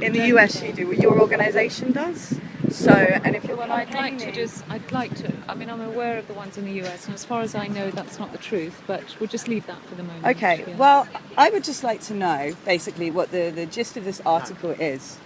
In the US, you do what your organisation does. So, and if you're Well, I'd like to. I mean, I'm aware of the ones in the US, and as far as I know, that's not the truth. But we'll just leave that for the moment. Okay, yes. well, I would just like to know basically what the gist of this article is.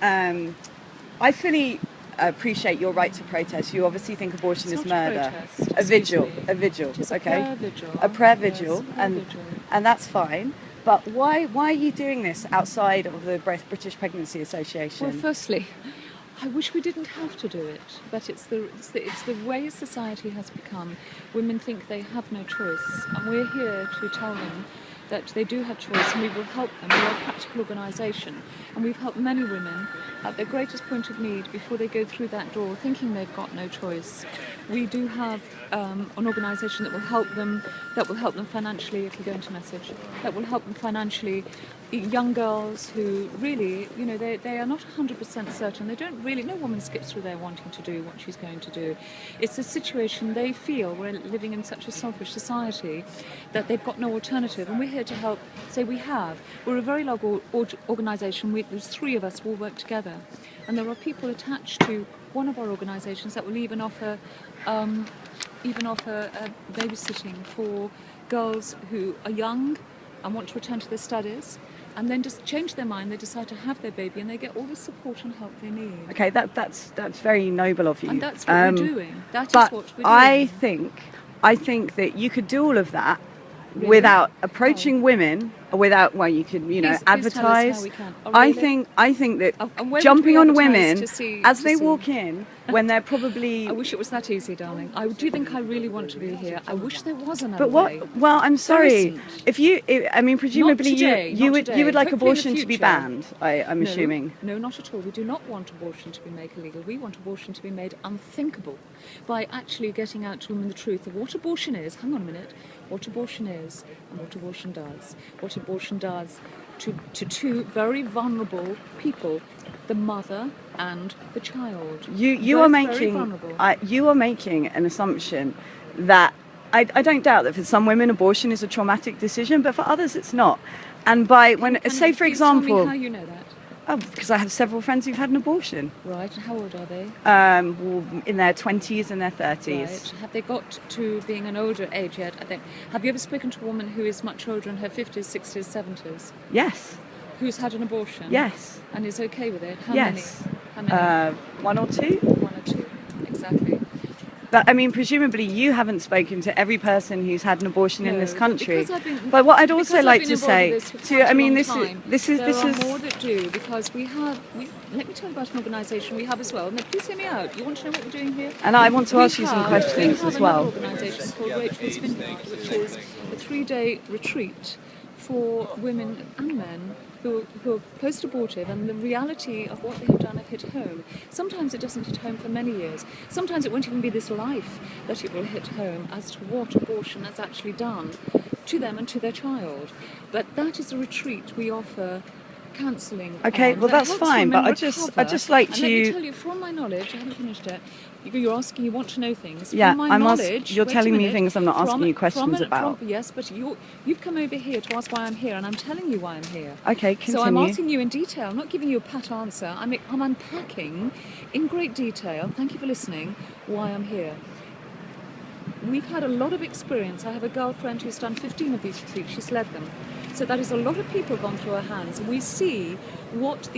I fully appreciate your right to protest. You obviously think abortion It's is not murder. protest, A vigil, excuse me. a vigil. It is Okay, a prayer vigil. a prayer Yes, vigil, a prayer and vigil. and that's fine. But why are you doing this outside of the British Pregnancy Association? Well, firstly, I wish we didn't have to do it, but it's the way society has become. Women think they have no choice, and we're here to tell them that they do have choice, and we will help them. We're a practical organisation, and we've helped many women at their greatest point of need before they go through that door thinking they've got no choice. We do have an organisation that will help them financially, if you go into message, that will help them financially. Young girls who really, they are not 100% certain. They don't really, no woman skips through there wanting to do what she's going to do. It's a situation they feel, we're living in such a selfish society, that they've got no alternative. And we're here to help, we're a very large organisation. There's 3 of us who all work together. And there are people attached to one of our organisations that will even offer babysitting for girls who are young and want to return to their studies, and then just change their mind. They decide to have their baby, and they get all the support and help they need. Okay, that's very noble of you. And that's what we're doing. That is but what we're doing. I think that you could do all of that Really? without approaching women, or without, well, you could, Please advertise. tell us how we can. Oh, I really? think that And where would jumping we on advertise women to see- as to they see? walk in when they're probably. I wish it was that easy, darling. I do think I really want to be here. I wish there was another But way. Well, I'm sorry. isn't. I mean, presumably Not today, you not would today. like Hopefully in the abortion to be future. banned. I'm assuming. No, not at all. We do not want abortion to be made illegal. We want abortion to be made unthinkable by actually getting out to women the truth of what abortion is. Hang on a minute. What abortion is and what abortion does. What abortion does to 2 very vulnerable people, the mother and the child. You Both are very making vulnerable. you are making an assumption that I don't doubt that for some women abortion is a traumatic decision, but for others it's not. And say for Please tell me example, how you know that. because I have several friends who've had an abortion, Right, and how old are they? in their 20s and their 30s. Right. Have they got to being an older age yet? I think. Have you ever spoken to a woman who is much older, in her 50s, 60s, 70s, Yes, who's had an abortion? yes, And is okay with it? How yes. many? How many? 1 or 2. 1 or 2. Exactly. But I mean, presumably you haven't spoken to every person who's had an abortion in No, this but country. because I've been- But what I'd also because I've like been to involved say, with this for quite a long time, this there is are more that do, because let me tell you about an organisation we have as well. Now, please hear me out. You want to know what we're doing here? and I want to ask you some questions we have as well. another organisation called Rachel's Vineyard, which is a 3-day retreat for women and men who are post-abortive, and the reality of what they have done have hit home. Sometimes it doesn't hit home for many years. Sometimes it won't even be this life that it will hit home as to what abortion has actually done to them and to their child. But that is a retreat we offer counselling. Okay, on well, that that's helps fine, women but I'd just recover. like and to- let me tell you, from my knowledge, I haven't finished it. You're asking, you want to know things. Yeah, from my I'm knowledge, you're wait a telling me minute. things I'm not asking you questions from- about. yes, but you've come over here to ask why I'm here, and I'm telling you why I'm here. Okay, continue. So I'm asking you in detail. I'm not giving you a pat answer. I'm unpacking in great detail, thank you for listening, why I'm here. We've had a lot of experience. I have a girlfriend who's done 15 of these retreats. She's led them. So that is a lot of people gone through her hands. And we see what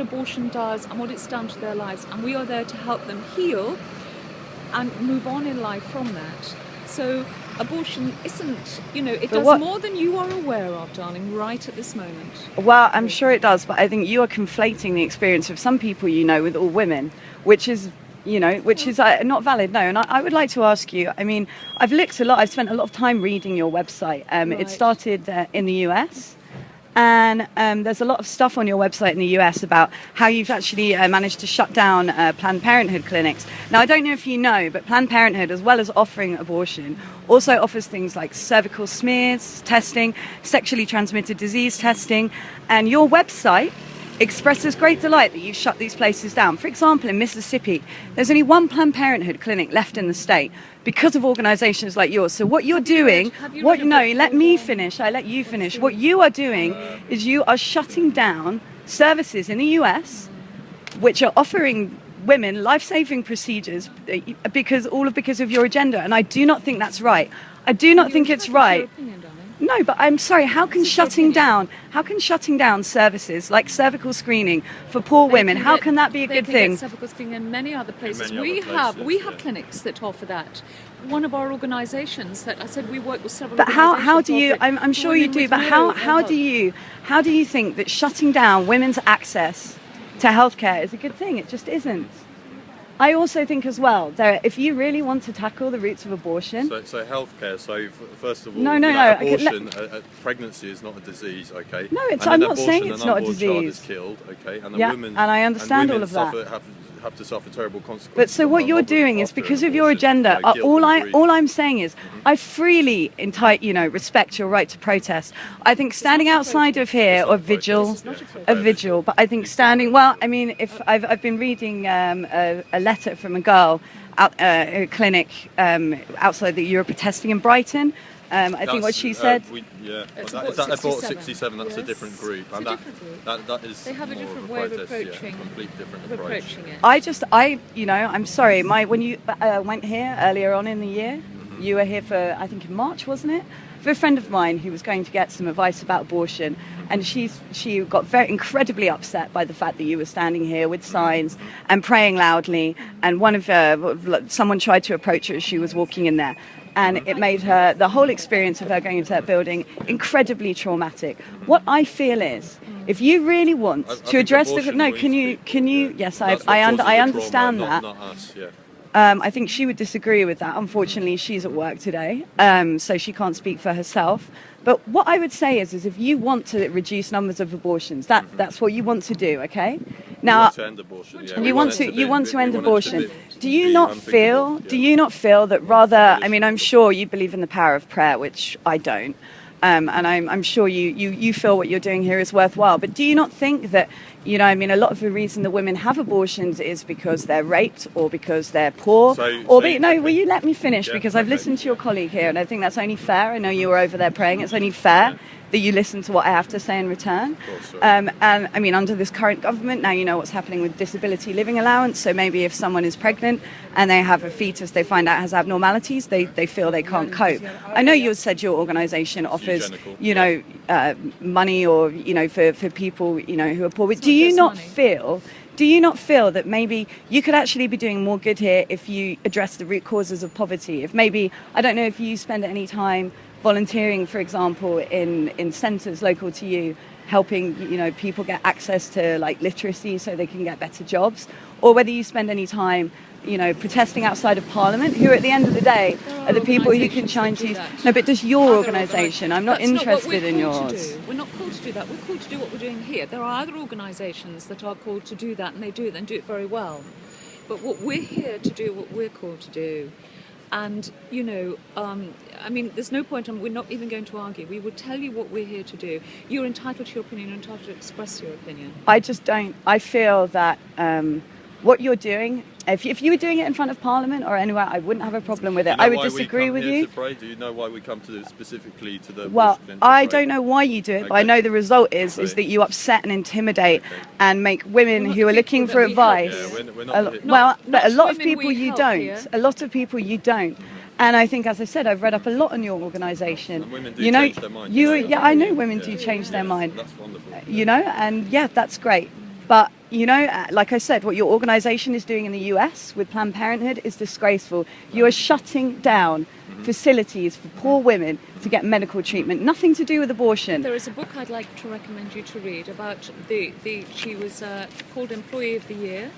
abortion does and what it's done to their lives. And we are there to help them heal and move on in life from that. So abortion isn't, it does more than you are aware of, darling, right at this moment. Well, I'm sure it does, but I think you are conflating the experience of some people with all women, which is not valid. No, and I would like to ask you, I mean, I've spent a lot of time reading your website. Right. It started in the US, and there's a lot of stuff on your website in the US about how you've actually managed to shut down Planned Parenthood clinics. Now, I don't know if you know, but Planned Parenthood, as well as offering abortion, also offers things like cervical smears testing, sexually transmitted disease testing, and your website expresses great delight that you've shut these places down. For example, in Mississippi, there's only one Planned Parenthood clinic left in the state because of organisations like yours. So what you're doing, let me finish. I let you finish. What you are doing is you are shutting down services in the US which are offering women life-saving procedures because of your agenda, and I do not think that's right. I do not think it's right. No, but I'm sorry. How can shutting down services like cervical screening for poor women? How can that be a good thing? Cervical screening in many other places. In many other places, We have clinics that offer that. One of our organisations that I said we work with several. But how do you? I'm sure you do. But how do you think that shutting down women's access to healthcare is a good thing? It just isn't. I also think as well that if you really want to tackle the roots of abortion... So healthcare, first of all, No. abortion, pregnancy is not a disease, okay? No, I'm not saying it's not a disease. Child is killed, okay? And and I understand all of that. Have to suffer terrible consequences. But so what you're doing is because of your agenda. All I'm saying is, I freely respect your right to protest. I think standing outside of here or vigil, but I think standing. Well, I mean, if I've been reading a letter from a girl at a clinic outside that you were protesting in Brighton. I think what she said. Is that Abort 67? That's yes. a different group. It's a different group. That is. They have a different way of approaching. Completely different approach. It. I'm sorry. When you went here earlier on in the year, you were here for, I think in March, wasn't it? For a friend of mine who was going to get some advice about abortion, and she got very incredibly upset by the fact that you were standing here with signs and praying loudly, and someone tried to approach her as she was walking in there. And it made the whole experience of her going into that building incredibly traumatic. What I feel is, if you really want to address yes, I understand that. Not us, yeah. I think she would disagree with that. Unfortunately, she's at work today, so she can't speak for herself. But what I would say is if you want to reduce numbers of abortions, that's what you want to do, okay? Now, you want to end abortion. Yeah, you want to end abortion. Do you not feel that rather? I mean, I'm sure you believe in the power of prayer, which I don't. And I'm sure you feel what you're doing here is worthwhile. But do you not think that, a lot of the reason that women have abortions is because they're raped or because they're poor? Will you let me finish? Yeah, because I've listened to your colleague here, and I think that's only fair. I know you were over there praying. It's only fair that you listen to what I have to say in return. And I mean, under this current government, now you know what's happening with disability living allowance. So maybe if someone is pregnant and they have a fetus they find out has abnormalities, they feel they can't cope. I know you said your organisation offers, money or, for people, who are poor. But do you not feel that maybe you could actually be doing more good here if you address the root causes of poverty? If maybe, I don't know if you spend any time volunteering, for example, in centres local to you, helping people get access to literacy so they can get better jobs, or whether you spend any time protesting outside of Parliament, who at the end of the day are the people who can change these. No, but does your organisation? I'm not interested in yours. We're not called to do that. We're called to do what we're doing here. There are other organisations that are called to do that, and they do it and do it very well. But what we're here to do, what we're called to do. And, I mean, there's no point, we're not even going to argue. We will tell you what we're here to do. You're entitled to your opinion, you're entitled to express your opinion. I just don't. I feel that what you're doing, if you were doing it in front of Parliament or anywhere, I wouldn't have a problem with it. I would disagree with you. Do you know why we come specifically to the... Well, I don't know why you do it, but I know the result is that you upset and intimidate and make women who are looking for advice... But a lot of people you don't. A lot of people you don't. And I think, as I said, I've read up a lot on your organisation. And women do change their mind. I know women do change their mind. That's wonderful. And that's great. But, like I said, what your organisation is doing in the US with Planned Parenthood is disgraceful. You are shutting down facilities for poor women to get medical treatment. Nothing to do with abortion. There is a book I'd like to recommend you to read about she was called Employee of the Year.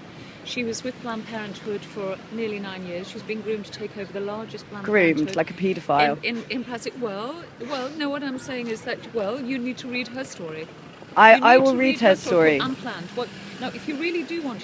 She was with Planned Parenthood for nearly 9 years. She's been groomed to take over the largest Planned Parenthood. Groomed, like a paedophile. In Plastic. Well, no, what I'm saying is that, you need to read her story. I will read her story. Unplanned. Now, if you really do want